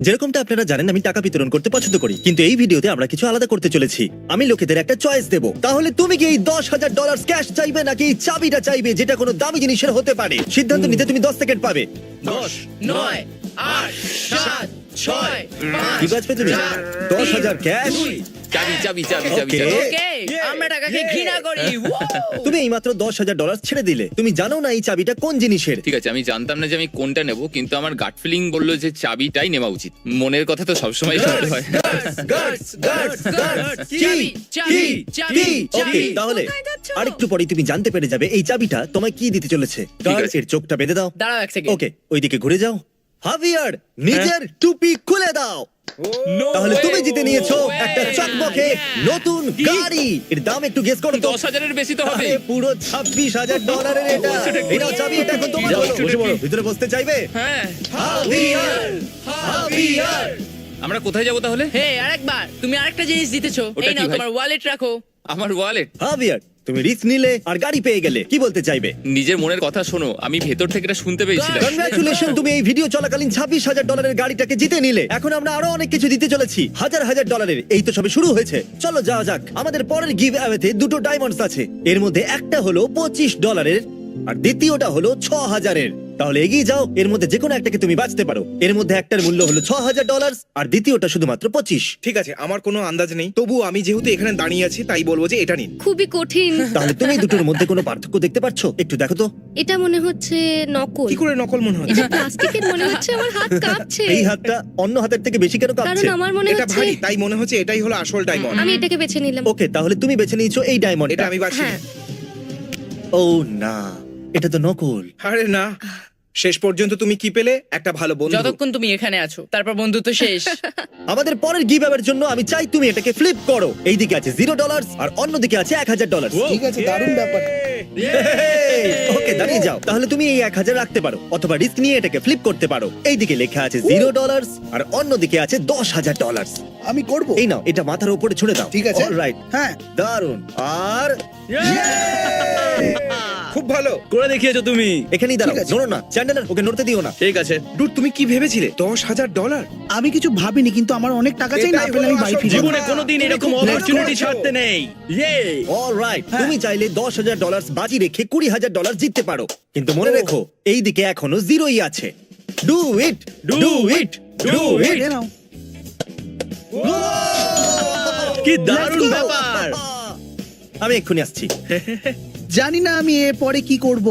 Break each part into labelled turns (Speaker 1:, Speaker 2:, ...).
Speaker 1: যেরকমটা আপনারা জানেন আমি টাকা বিতরণ করতে পছন্দ করি, কিন্তু এই ভিডিওতে আমরা কিছু আলাদা করতে চলেছি। আমি লোকেদের একটা চয়েস দেব। তাহলে তুমি কি এই $10,000 ক্যাশ চাইবে নাকি এই চাবিটা চাইবে, যেটা কোনো দামি জিনিসের হতে পারে? সিদ্ধান্ত নিতে তুমি 10 সেকেন্ড পাবে।
Speaker 2: 10, 9, 8, 7, 6,
Speaker 1: কি বাজবে তুমি? 10,000 ক্যাশ।
Speaker 2: চাবি চাবি চাবি চাবি
Speaker 1: Okay.
Speaker 2: চাবি।
Speaker 3: ওকে আমরা টাকাকে ঘৃণা করি
Speaker 1: তুমি এই মাত্র $10,000 ছেড়ে দিলে। তুমি জানো না এই চাবিটা কোন জিনিসের।
Speaker 2: ঠিক আছে, আমি জানতাম না যে আমি কোনটা নেব, কিন্তু আমার গাট ফিলিং বললো যে চাবিটাই নেওয়া উচিত। মনের কথা তো সবসময় শুনতে হয়।
Speaker 3: চাবি, চাবি, চাবি,
Speaker 1: ওকে,
Speaker 3: চাবি।
Speaker 1: তাহলে
Speaker 3: কোথায় যাচ্ছ?
Speaker 1: আরেকটু পরে তুমি জানতে পেরে যাবে এই চাবিটা তোমায় কি দিতে চলেছে।
Speaker 2: ঠিক আছে।
Speaker 1: এর চোখটা বেঁধে দাও।
Speaker 3: দাঁড়াও এক সেকেন্ড
Speaker 1: ওকে, ওইদিকে ঘুরে যাও। হাভিয়ার, নিজের টুপি খুলে দাও। তাহলে তুমি জিতে নিয়েছো একটা চকমকে নতুন গাড়ি। এর দাম একটু গেস করো তো।
Speaker 2: 10,000-এর বেশি তো হবে।
Speaker 1: আরে, পুরো $26,000 এটা। এটাও চাবি, এটা এখন তোমার হলো। ভিতরে বসতে চাইবে?
Speaker 2: হ্যাঁ,
Speaker 1: হাভিয়ার।
Speaker 2: আমরা কোথায় যাব তাহলে?
Speaker 3: হে আরেকবার তুমি আরেকটা জিনিস জিতেছো।
Speaker 2: ওটা
Speaker 3: এই
Speaker 2: কি
Speaker 3: নাও
Speaker 2: ভাই?
Speaker 3: তোমার ওয়ালেট রাখো।
Speaker 2: আমার ওয়ালেট।
Speaker 1: হাভিয়ার, তুমি রিস্ক নিলে আর গাড়ি পেয়ে গেলে। কি বলতে চাইবে?
Speaker 2: নিজের মনের কথা শোনো, আমি ভেতর থেকে এটা শুনতে পেয়েছিলাম।
Speaker 1: কনগ্রাচুলেশন, তুমি এই ভিডিও চলাকালীন $26,000 গাড়িটাকে জিতে নিলে। এখন আমরা আরো অনেক কিছু দিতে চলেছি, হাজার হাজার ডলারের। এই তো সবে শুরু হয়েছে। চলো যাওয়া যাক। আমাদের পরের গিভ অ্যাওয়েতে দুটো ডায়মন্ডস আছে। এর মধ্যে একটা হলো $25 আর দ্বিতীয়টা হলো 6,000। তাহলে এগিয়ে যাও, এর মধ্যে যে কোনো একটাকে তুমি বাঁচতে পারো। এর মধ্যে একটার মূল্য হলো $6,000 আর দ্বিতীয়টা শুধুমাত্র 25।
Speaker 4: ঠিক আছে, আমার কোনো আন্দাজ নেই, তবু আমি যেহেতু এখানে দাঁড়িয়ে আছি তাই বলবো যে এটা নিন।
Speaker 5: খুবই কঠিন।
Speaker 1: তাহলে তুমি দুটোর মধ্যে কোনো পার্থক্য দেখতে পাচ্ছো? একটু দেখো তো।
Speaker 5: এটা মনে হচ্ছে নকল।
Speaker 4: কি করে নকল মনে হচ্ছে?
Speaker 5: এটা প্লাস্টিকের মনে হচ্ছে। আমার হাত কাঁপছে।
Speaker 1: এই হাতটা অন্য হাতের থেকে বেশি কেন
Speaker 5: কারণ
Speaker 1: কাঁপছে?
Speaker 5: আমার মনে
Speaker 4: এটা
Speaker 5: হচ্ছে
Speaker 4: ভারী, তাই মনে হচ্ছে এটাই হলো আসল ডায়মন্ড।
Speaker 5: আমি এটাকে বেছে নিলাম।
Speaker 1: ওকে, তাহলে তুমি বেছে নিয়েছো এই ডায়মন্ড।
Speaker 4: এটা আমি বাছি।
Speaker 5: হ্যাঁ।
Speaker 1: ও না, এটা তো নকল।
Speaker 4: আরে না, শেষ পর্যন্ত তুমি কি পেলে? একটা ভালো বন্ধু।
Speaker 3: যতক্ষণ তুমি এখানে আছো তারপর বন্ধুত্ব শেষ।
Speaker 1: আমাদের পরের গিভ অ্যাওয়ের জন্য আমি চাই তুমি এটাকে ফ্লিপ করো। এইদিকে আছে $0 আর অন্যদিকে আছে $1,000।
Speaker 4: ঠিক আছে, দারুণ ব্যাপার।
Speaker 1: ওকে, দাঁড়িয়ে যাও। তাহলে তুমি এই 1,000 রাখতে পারো অথবা রিস্ক নিয়ে এটাকে ফ্লিপ করতে পারো। এইদিকে লেখা আছে $0 আর অন্যদিকে আছে $10,000।
Speaker 6: আমি করব।
Speaker 1: এই নাও, এটা মাথার উপরে ছুঁড়ে দাও।
Speaker 6: ঠিক আছে।
Speaker 1: অলরাইট,
Speaker 6: হ্যাঁ,
Speaker 1: দারুন। আর
Speaker 4: খুব ভালো।
Speaker 7: করে দেখিয়েছো তুমি।
Speaker 1: এখানেই দাঁড়াও,
Speaker 6: ঠিক আছে।
Speaker 1: নড়ো না। চ্যান্ডেলার, ওকে নড়তে দিও না।
Speaker 7: ঠিক আছে,
Speaker 4: ডুড, তুমি কি ভেবেছিলে? $10,000?
Speaker 6: আমি কিছু ভাবিনি, কিন্তু আমার অনেক টাকা চাই, না
Speaker 4: এটাই
Speaker 6: পেলে আমি
Speaker 4: হলো
Speaker 6: বাড়ি
Speaker 4: আসল
Speaker 6: ফিরে
Speaker 7: জীবনে
Speaker 4: কথা।
Speaker 7: কোনোদিন
Speaker 4: তুমি
Speaker 7: এরকম
Speaker 4: খুব ভালো
Speaker 7: অপরচুনিটি
Speaker 4: করেছো।
Speaker 7: ছাড়তে নেই। ইয়ে
Speaker 1: অলরাইট, তুমি চাইলে $10,000 বাজি রেখে $20,000 জিততে পারো, কিন্তু মনে রেখো এই দিকে এখনো জিরোই আছে। Do it, do it, do it.
Speaker 6: এ নাও।
Speaker 7: কি দারুণ ব্যাপার।
Speaker 1: আমি এক্ষুনি আসছি।
Speaker 6: জানি না আমি এর পরে কি করব।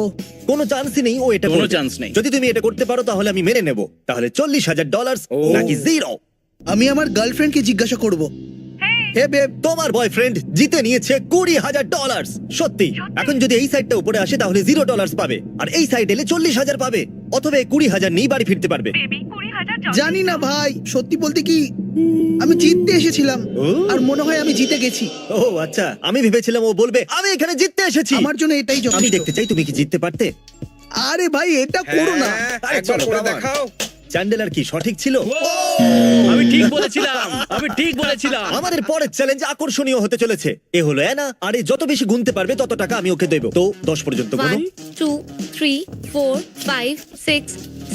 Speaker 1: কোনো চান্সই নেই ও এটা
Speaker 7: কোনো
Speaker 1: করবে।
Speaker 7: chance নেই।
Speaker 1: যদি তুমি এটা করতে পারো তাহলে আমি মেনে নেব। তাহলে $40,000 নাকি জিরো?
Speaker 6: আমি আমার গার্লফ্রেন্ডকে জিজ্ঞাসা করব। হে বেব,
Speaker 1: তোমার বয়ফ্রেন্ড জিতে নিয়েছে $20,000। সত্যি? এখন যদি এই সাইডটা উপরে আসে তাহলে $0 পাবে, আর এই সাইড এলে 40,000 পাবে, অথবা 20,000 নিয়ে বাড়ি ফিরতে পারবে।
Speaker 6: জানি না ভাই, সত্যি বলতে কি আমি জিততে এসেছিলাম
Speaker 1: ও।
Speaker 6: আর মনে হয় আমি জিতে গেছি।
Speaker 1: ও আচ্ছা, আমি ভেবেছিলাম ও বলবে আমি এখানে জিততে এসেছি।
Speaker 6: আমার জন্য এটাই
Speaker 1: আমি
Speaker 6: যথেষ্ট।
Speaker 1: দেখতে চাই তুমি কি জিততে পারতে।
Speaker 6: আরে ভাই, এটা করো না।
Speaker 4: হ্যাঁ,
Speaker 1: আরে
Speaker 4: একবার
Speaker 1: চলো,
Speaker 4: করে
Speaker 1: come on.
Speaker 4: দেখাও।
Speaker 1: চ্যান্ডেলার কি সঠিক ছিল?
Speaker 7: আমি ঠিক বলেছিলাম, আমি ঠিক বলেছিলাম।
Speaker 1: আমাদের পরের চ্যালেঞ্জ আকর্ষণীয় হতে চলেছে। এ হলো অ্যানা, আর এ যত বেশি গুনতে পারবে তত টাকা আমি ওকে দেব। তো 10 পর্যন্ত গুনো।
Speaker 5: 1 2 3 4 5 6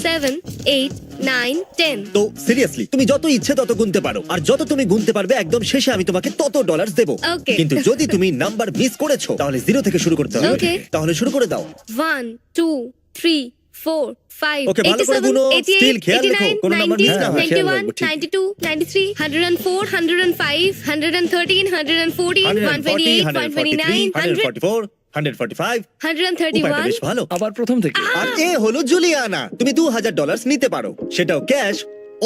Speaker 5: 7 8 9 10।
Speaker 1: তো সিরিয়াসলি তুমি যত ইচ্ছে তত গুনতে পারো, আর যত তুমি গুনতে পারবে একদম শেষে আমি তোমাকে তত ডলার দেব।
Speaker 5: Okay.
Speaker 1: কিন্তু যদি তুমি নাম্বার মিস করেছো তাহলে 0 থেকে শুরু করতে হবে।
Speaker 5: Okay.
Speaker 1: তাহলে শুরু করে দাও।
Speaker 5: 1 2 3 4 5
Speaker 1: Okay, ভালো করে
Speaker 5: 87
Speaker 1: গুনো।
Speaker 5: 88
Speaker 1: Still খেয়াল রেখো,
Speaker 5: 89
Speaker 1: কোনো নাম্বার
Speaker 5: 90
Speaker 1: মিস না হয়। খেয়াল
Speaker 5: 91
Speaker 1: রাখবো, ঠিক।
Speaker 5: 92 93 104 105 113 114 128 129 100
Speaker 1: 144 145।
Speaker 5: 131
Speaker 1: উপায়টা বেশ ভালো।
Speaker 7: আবার প্রথম থেকে।
Speaker 1: আর এ হলো জুলিয়ানা। তুমি $2,000 নিতে পারো, সেটাও ক্যাশ,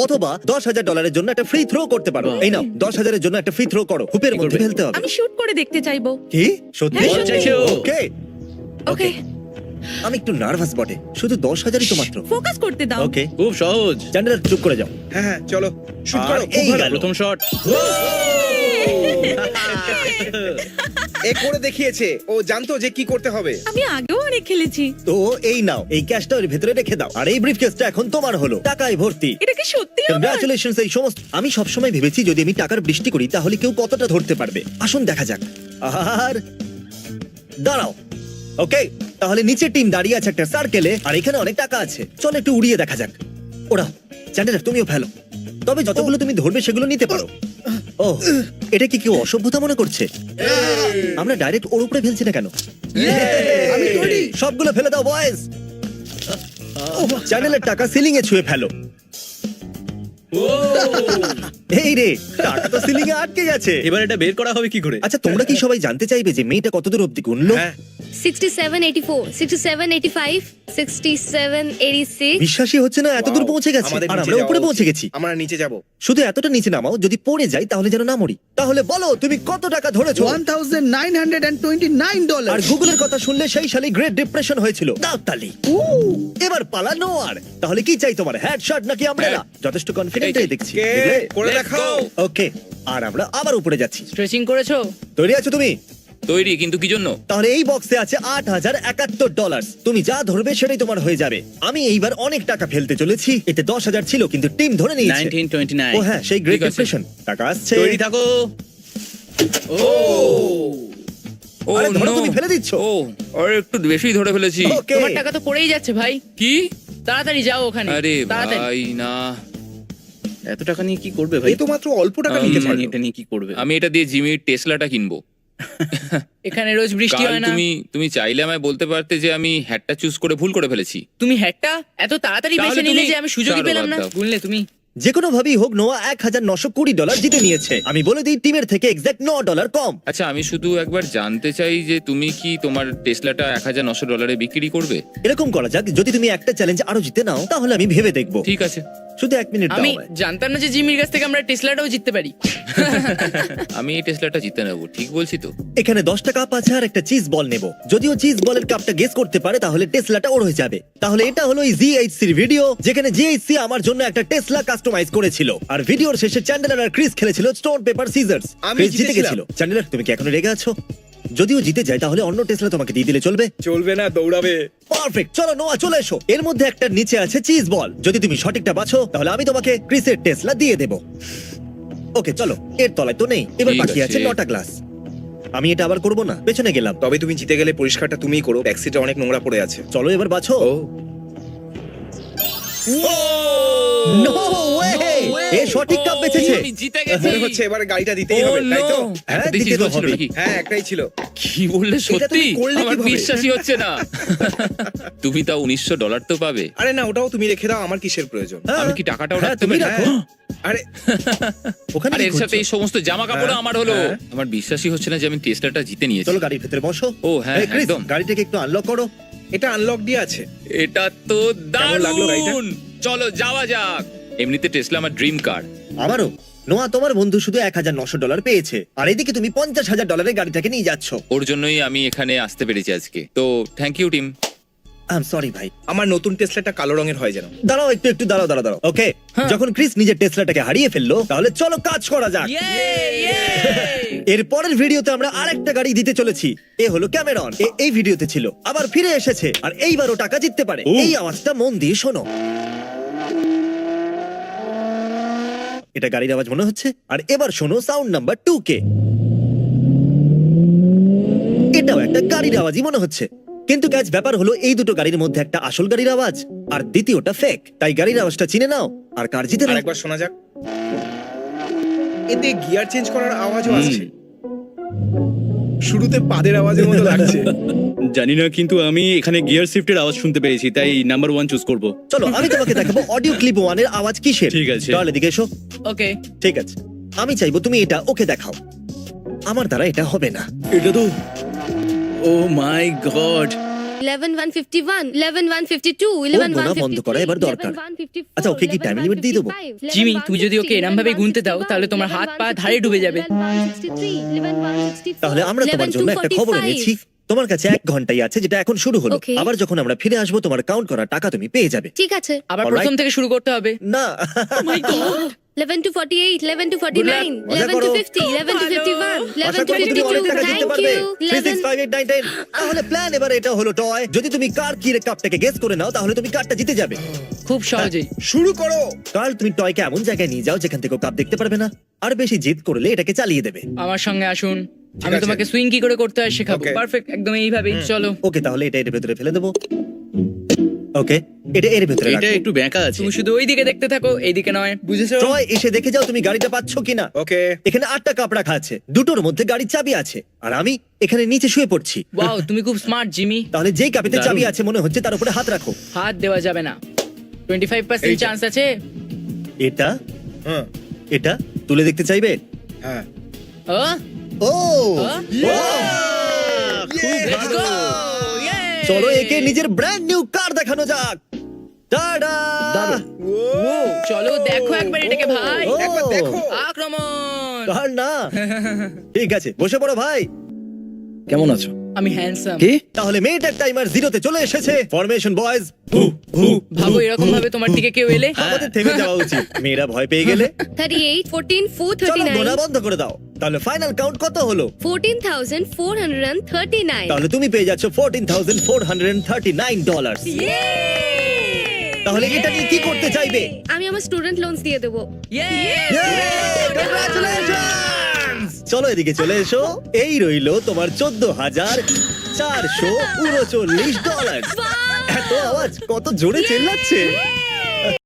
Speaker 1: অথবা $10,000 জন্য একটা ফ্রি থ্রো করতে পারো। এই নাও, 10,000 এর জন্য একটা ফ্রি থ্রো করো। হুপের মধ্যে ফেলতে হবে।
Speaker 3: আমি শুট করে দেখতে চাইবো।
Speaker 1: কি সত্যি?
Speaker 7: হ্যাঁ, চাইছো।
Speaker 1: ওকে,
Speaker 3: ওকে
Speaker 1: আমি একটু নার্ভাস বটে। শুধু 10,000ই তো মাত্র।
Speaker 3: ফোকাস করতে দাও।
Speaker 1: ওকে,
Speaker 7: খুব সহজ।
Speaker 1: চ্যান্ডেলার চুপ করে যাও।
Speaker 4: হ্যাঁ হ্যাঁ, চলো শুট
Speaker 1: আর
Speaker 4: করো। খুব
Speaker 1: এই
Speaker 4: ভালো।
Speaker 1: গেল।
Speaker 7: প্রথম শট।
Speaker 4: এ করে দেখিয়েছে, ও জানতো যে কি করতে হবে।
Speaker 3: আমি আগেও অনেক খেলেছি।
Speaker 1: তো এই নাও, এই ক্যাশটা ওর ভিতরে রেখে দাও, আর এই ব্রিফকেসটা এখন তোমার হলো, টাকায় ভর্তি।
Speaker 3: এটা কি সত্যি আমার?
Speaker 1: কংগ্রাচুলেশনস। এই সমস্ত আমি সবসময় ভেবেছি যদি আমি টাকার বৃষ্টি করি তাহলে কেউ কতটা ধরতে পারবে। আসুন দেখা যাক। আর দাঁড়াও। ওকে, তাহলে নিচে টিম দাঁড়িয়ে আছে একটা সার্কেলে, আর এখানে অনেক টাকা আছে। চলো একটু উড়িয়ে দেখা যাক। ওরা চ্যান্ডেলার, তুমিও ফেলো। তবে যতগুলো তুমি ধরবে সেগুলো নিতে পারো। ও, এটা কি কেউ অসভ্যতা মনে করছে? আমরা ডাইরেক্ট ওর উপরে ফেলছি না কেন?
Speaker 6: আমি তৈরি।
Speaker 1: সবগুলো ফেলে দাও বয়েজ। চ্যানেলের টাকা সিলিং এ ছুঁয়ে ফেলো। এই রে, টাকা তো সিলিং এ আটকে গেছে।
Speaker 7: এবার এটা বের করা হবে কি করে?
Speaker 1: আচ্ছা, তোমরা কি সবাই জানতে চাইবে যে মেয়েটা কতদূর অব্দি গুনলো?
Speaker 4: হ্যাঁ
Speaker 5: 67, 84, 67, 85, 67, 86.
Speaker 1: বিশ্বাসই হচ্ছে না, এত দূর
Speaker 4: Wow,
Speaker 1: পৌঁছে গেছে।
Speaker 4: আমাদের
Speaker 1: আর
Speaker 4: নিচে
Speaker 1: আমরা
Speaker 4: যাওয়া
Speaker 1: উপরে
Speaker 4: উচিত।
Speaker 1: পৌঁছে গেছি।
Speaker 4: আমরা নিচে যাব।
Speaker 1: শুধু এতটা নিচে নামাও, যদি পড়ে যাই তাহলে যেন না মরি। তাহলে বলো তুমি কত টাকা ধরেছো?
Speaker 6: $1,929
Speaker 1: আর গুগলের কথা শুনলে সেই সালে গ্রেট ডিপ্রেশন হয়েছিল। দাও তালি। এবার পালানো আর। তাহলে কি চাই তোমার, হেডশট নাকি আমব্রেলা? যথেষ্ট কনফিডেন্টই দেখছি।
Speaker 4: কে করে
Speaker 2: Let's
Speaker 4: দেখাও।
Speaker 2: go.
Speaker 1: ওকে, আর আমরা আবার উপরে যাচ্ছি।
Speaker 3: স্ট্রেচিং করেছো?
Speaker 1: তৈরি আছো তুমি?
Speaker 2: তৈরি, কিন্তু কি জন্য?
Speaker 1: তাহলে এই বক্সে আছে $8,071। তুমি যা ধরবে সেটাই তোমার হয়ে যাবে। আমি এইবার অনেক টাকা ফেলতে চলেছি। এতে 10,000 ছিল, কিন্তু টিম ধরে নিয়েছে।
Speaker 7: 1929।
Speaker 1: ও হ্যাঁ, সেই গ্রেট
Speaker 2: ঠিক আছে।
Speaker 1: ডিপ্রেশন। টাকা আসছে।
Speaker 7: তৈরি থাকো।
Speaker 2: ও
Speaker 1: আরে ধরো,
Speaker 2: no!
Speaker 1: তুমি ফেলে দিচ্ছ।
Speaker 2: ও, আর একটু বেশি ধরে ফেলেছি।
Speaker 1: ওকে,
Speaker 3: তোমার টাকা তো পড়েই যাচ্ছে ভাই।
Speaker 2: কি?
Speaker 3: তাড়াতাড়ি যাও ওখানে।
Speaker 2: আরে
Speaker 3: তাড়াতাড়ি।
Speaker 2: ভাই না,
Speaker 7: এত টাকা নিয়ে কি করবে ভাই?
Speaker 4: এই তো মাত্র অল্প টাকা নিতে
Speaker 2: আমি
Speaker 4: পারলো।
Speaker 7: এটা নিয়ে কি করবে?
Speaker 2: আমি এটা দিয়ে জিমির টেসলাটা কিনবো।
Speaker 3: এখানে রোজ বৃষ্টি
Speaker 2: কাল
Speaker 3: হয় না।
Speaker 2: তুমি চাইলে আমায় বলতে পারতে যে আমি হ্যাটটা চুজ করে ভুল করে ফেলেছি।
Speaker 3: তুমি হ্যাটটা এত তাড়াতাড়ি
Speaker 2: তাহলে
Speaker 3: বেছে নিলে
Speaker 2: তুমি-
Speaker 3: যে আমি সুযোগই
Speaker 2: ছাড়ো,
Speaker 3: পেলাম
Speaker 2: বাদ
Speaker 3: না।
Speaker 2: দাও।
Speaker 3: বুঝলে তুমি?
Speaker 1: যে কোনো ভাবেই হোক, নোয়া $1,920 জিতে নিয়েছে। আমি বলে দিই, টিমের থেকে এক্সাক্ট $9 কম।
Speaker 2: আচ্ছা, আমি শুধু একবার জানতে চাই যে তুমি কি তোমার টেসলাটা $1,900 বিক্রি করবে?
Speaker 1: এরকম করা যাক, যদি তুমি একটা চ্যালেঞ্জ আরো জিতে নাও তাহলে আমি ভেবে দেখবো।
Speaker 2: ঠিক আছে।
Speaker 1: শুধু 1 মিনিট দাও
Speaker 3: আমি
Speaker 1: আমায়।
Speaker 3: জানতাম না যে জিমির কাছ থেকে আমরা টেসলাটাও জিততে পারি।
Speaker 2: আমি এই টেসলাটা জিতে নেবো, ঠিক বলছি তো?
Speaker 1: এখানে 10টা কাপ আছে আর একটা চিজ বল নেব। যদিও চিজ বলের কাপটা গেস করতে পারে তাহলে টেসলাটা ওর হয়ে যাবে। তাহলে এটা হলো এই জিএইচসির ভিডিও, যেখানে জিএইচসি আমার জন্য একটা টেসলা কাস্টমাইজ করেছিল। আর ভিডিওর শেষে চ্যান্ডেলার আর ক্রিস খেলেছিল স্টোন পেপার সিজার্স।
Speaker 4: আমি
Speaker 1: ক্রিস জিতে
Speaker 4: জিতেছিলাম।
Speaker 1: গেছিল। চ্যান্ডেলার, তুমি কি এখনো রেগে আছো? যদিও জিতে যায় তাহলে অন্য টেসলা তোমাকে দিয়ে দিলে চলবে।
Speaker 4: চলবে না, দৌড়াবে।
Speaker 1: পারফেক্ট, চলো নোয়া চলে এসো। এর মধ্যে একটা নিচে আছে চিজ বল। যদি তুমি সঠিকটা বাছো তাহলে আমি তোমাকে ক্রিসের টেসলা দিয়ে দেব। ওকে চলো, এর তলায় তো নেই। এবার
Speaker 2: ঠিক
Speaker 1: বাকি আছে
Speaker 2: আছে।
Speaker 1: 9টা গ্লাস। আমি এটা আবার করব না, পেছনে গেলাম।
Speaker 4: তবে তুমি জিতে গেলে পরিষ্কারটা তুমিই করো, ব্যাকসিটে অনেক নোংরা পড়ে আছে।
Speaker 1: চলো এবার বাছো।
Speaker 4: ও
Speaker 1: নো ওয়ে, এ সঠিক কাপ বেঁচেছে।
Speaker 2: আমি জিতে গেছি।
Speaker 4: মনে হচ্ছে এবার গাড়িটা দিতেই
Speaker 2: Oh
Speaker 4: হবে, তাই তো?
Speaker 2: no!
Speaker 1: হ্যাঁ,
Speaker 2: একটা
Speaker 1: দিতে
Speaker 2: দিতে
Speaker 1: তো
Speaker 2: তো হবে
Speaker 1: হবেই।
Speaker 2: নাকি?
Speaker 4: হ্যাঁ একটাই ছিল।
Speaker 2: কি বললে,
Speaker 4: এটা
Speaker 2: সত্যি?
Speaker 4: তুমি করলে
Speaker 2: আমার
Speaker 4: কিভাবে?
Speaker 2: বিশ্বাসই হচ্ছে না। তুমি তাও $1,900 তো পাবে।
Speaker 4: আরে না, ওটাও তুমি রেখে দাও, আমার কিসের প্রয়োজন?
Speaker 1: হ্যাঁ,
Speaker 2: আমি কি টাকাটাও
Speaker 1: হ্যাঁ,
Speaker 2: রাখতে
Speaker 1: তুমি
Speaker 2: পারি?
Speaker 1: রাখো।
Speaker 4: আরে
Speaker 1: ওখানে
Speaker 2: আর
Speaker 1: কি
Speaker 2: এর সাথে এই
Speaker 1: করছো?
Speaker 2: সমস্ত জামা কাপড়
Speaker 4: হ্যাঁ,
Speaker 2: আমার হলো।
Speaker 4: হ্যাঁ।
Speaker 2: আমার বিশ্বাসই হচ্ছে না যে আমি টেসলাটা জিতে নিয়েছি।
Speaker 1: চলো গাড়ির ভেতরে বসো।
Speaker 2: ও হ্যাঁ,
Speaker 1: এই, ক্রিস,
Speaker 2: একদম।
Speaker 1: গাড়িটাকে একটু আনলক করো।
Speaker 4: এটা আনলক দিয়ে আছে।
Speaker 2: এটা তো
Speaker 4: কেমন লাগলো গাড়িটা?
Speaker 2: দারুণ। চলো যাওয়া যাক। এমনিতে টেসলা আমার ড্রিম কার।
Speaker 1: আমারও। নোয়া, তোমার বন্ধু শুধু $1,900 পেয়েছে, আর এদিকে তুমি $50,000 গাড়িটাকে নিয়ে যাচ্ছ।
Speaker 2: ওর জন্যই আমি এখানে আসতে পেরেছি আজকে। তো thank you team.
Speaker 1: I am sorry ভাই।
Speaker 4: আমার নতুন টেসলাটা কালো রঙের হয় যেন।
Speaker 1: দাঁড়াও একটু দাঁড়াও। ওকে, যখন ক্রিস নিজের টেসলাটাকে হারিয়ে ফেললো তাহলে চলো কাজ করা যাক। এর পরের ভিডিওতে আমরা আরেকটা গাড়ি দিতে চলেছি। এ হলো ক্যামেরন। এই ভিডিওতে ছিল, আবার ফিরে এসেছে, আর এইবারও টাকা জিততে পারে। এই আওয়াজটা মন দিয়ে শোনো। এটা গাড়ির আওয়াজ মনে হচ্ছে। আর এবার শোনো সাউন্ড নাম্বার 2 কে। এটাও একটা গাড়ির আওয়াজই মনে হচ্ছে। কিন্তু গাইজ, ব্যাপার হলো এই দুটো গাড়ির মধ্যে একটা আসল গাড়ির আওয়াজ আর দ্বিতীয়টা ফেক। তাই গাড়ির আওয়াজটা চিনে নাও আর কার জিতে নাও।
Speaker 4: আরেকবার শোনা যাক। এতে গিয়ার চেঞ্জ করার আওয়াজও আসছে। শুরুতে পাদের আওয়াজের মতো লাগছে।
Speaker 7: জানি না, কিন্তু আমি এখানে গিয়ার শিফটের আওয়াজ শুনতে পেয়েছি, তাই নাম্বার 1 চুজ করব।
Speaker 1: চলো আমি তোমাকে দেখাবো অডিও ক্লিপ 1 এর আওয়াজ কিসের।
Speaker 7: ঠিক আছে।
Speaker 1: তাহলে এদিকে এসো।
Speaker 3: ওকে।
Speaker 1: ঠিক আছে, আমি চাইবো তুমি এটা ওকে দেখাও। আমার দ্বারা এটা হবে না।
Speaker 7: এটা তো, ও মাই গড।
Speaker 5: 11,151, 11,152,
Speaker 1: গোনা বন্ধ করা এবার দরকার। আচ্ছা, ওকে কি time limit দিয়ে দেবো?
Speaker 3: জিমি, তুই যদি ওকে এরম ভাবে গুনতে দাও, তাহলে তোমার হাত পা ধারে ডুবে যাবে।
Speaker 1: তাহলে আমরা তোমার জন্য একটা খবর এনেছি। তোমার কাছে 1 ঘন্টাই আছে, যেটা এখন শুরু হলো।
Speaker 5: Okay.
Speaker 1: আবার যখন আমরা ফিরে আসবো তোমার কাউন্ট করা টাকা তুমি পেয়ে যাবে।
Speaker 5: ঠিক আছে।
Speaker 3: আবার
Speaker 1: Alright.
Speaker 3: প্রথম থেকে শুরু করতে হবে।
Speaker 1: না,
Speaker 5: 11 to 48, 11 to 49,
Speaker 1: মজা
Speaker 5: 11 to
Speaker 1: করো।
Speaker 5: 50, 11 to 51, 11
Speaker 1: আশা
Speaker 5: to
Speaker 1: করি তুমি অনেক
Speaker 5: 52.
Speaker 1: টাকা জিততে
Speaker 5: Thank
Speaker 1: পারবে।
Speaker 5: you.
Speaker 1: 3, 6,
Speaker 5: 11.
Speaker 1: 5, 8, 9, 10। তাহলে প্ল্যান এবার এটা হলো টয়। যদি তুমি কার কি কাপটাকে গেস করে নাও তাহলে তুমি কারটা জিতে যাবে।
Speaker 3: খুব সহজেই।
Speaker 4: শুরু করো।
Speaker 1: কাল তুমি টয়কে এমন জায়গায় নিয়ে যাও যেখান থেকে ও কাপ দেখতে পারবে না। আর বেশি জিদ করলে এটাকে চালিয়ে দেবে।
Speaker 3: আমার সঙ্গে আসুন, আমি
Speaker 4: আছে।
Speaker 3: তোমাকে সুইং কি করে করতে হয় শেখাবো।
Speaker 4: Okay.
Speaker 3: পারফেক্ট, একদম এইভাবেই। চলো।
Speaker 1: ওকে, তাহলে এটা এর ভেতরে ফেলে দেবো। ওকে, এটা এর ভেতরে
Speaker 7: এটা
Speaker 1: রাখো।
Speaker 7: একটু ব্যাঁকা আছে।
Speaker 3: তুমি শুধু ওই দিকে দেখতে থাকো, এইদিকে নয়।
Speaker 4: বুঝেছো?
Speaker 1: ট্রয়, এসে দেখে যাও তুমি গাড়িটা পাচ্ছ কিনা।
Speaker 4: ওকে।
Speaker 1: এখানে 8টা কাপ রাখা আছে, দুটোর মধ্যে গাড়ির চাবি আছে, আর আমি এখানে নিচে শুয়ে পড়ছি।
Speaker 3: ওয়াও, তুমি খুব স্মার্ট জিমি।
Speaker 1: তাহলে যেই কাপেতে
Speaker 7: দারুণ।
Speaker 1: চাবি আছে মনে হচ্ছে তার উপরে হাত রাখো।
Speaker 3: হাত দেওয়া যাবে না। 25%
Speaker 4: এইটা।
Speaker 3: চান্স আছে।
Speaker 1: এটা
Speaker 4: হ্যাঁ
Speaker 1: এটা তুলে দেখতে চাইবে?
Speaker 4: হ্যাঁ।
Speaker 3: ও
Speaker 1: ও
Speaker 7: খুব
Speaker 3: লেটস গো।
Speaker 1: চলো একে নিজের ব্র্যান্ড নিউ কার দেখানো যাক। টাডা!
Speaker 3: চলো দেখো একবার এটাকে ভাই।
Speaker 1: ও,
Speaker 4: একবার দেখো।
Speaker 3: আক্রমণ।
Speaker 1: কার না? ঠিক আছে, বসে পড়ো ভাই।
Speaker 6: কেমন আছো?
Speaker 3: আমি হ্যান্ডসাম।
Speaker 6: কি?
Speaker 1: তাহলে মেয়েটার টাইমার 0-তে চলে এসেছে। Formation boys.
Speaker 3: ভাবো এরকম ভাবে তোমার দিকে কেউ এলে।
Speaker 1: আমাদের থেমে যাওয়া উচিত। মেয়েরা ভয় পেয়ে গেলে
Speaker 5: 38, 14, 4,
Speaker 1: চলো গোনা
Speaker 5: 39,
Speaker 1: বন্ধ করে দাও। তাহলে ফাইনাল কাউন্ট কত হলো?
Speaker 5: 14,439.
Speaker 1: তাহলে তুমি পেয়ে যাচ্ছ $14,439। তাহলে এটা নিয়ে কি করতে চাইবে?
Speaker 5: আমি আমার স্টুডেন্ট লোনস দিয়ে দেবো।
Speaker 1: Congratulations! চলো এদিকে চলে এসো। এই রইলো তোমার $14,439। এত আওয়াজ, কত জোরে চেল্লাচ্ছে।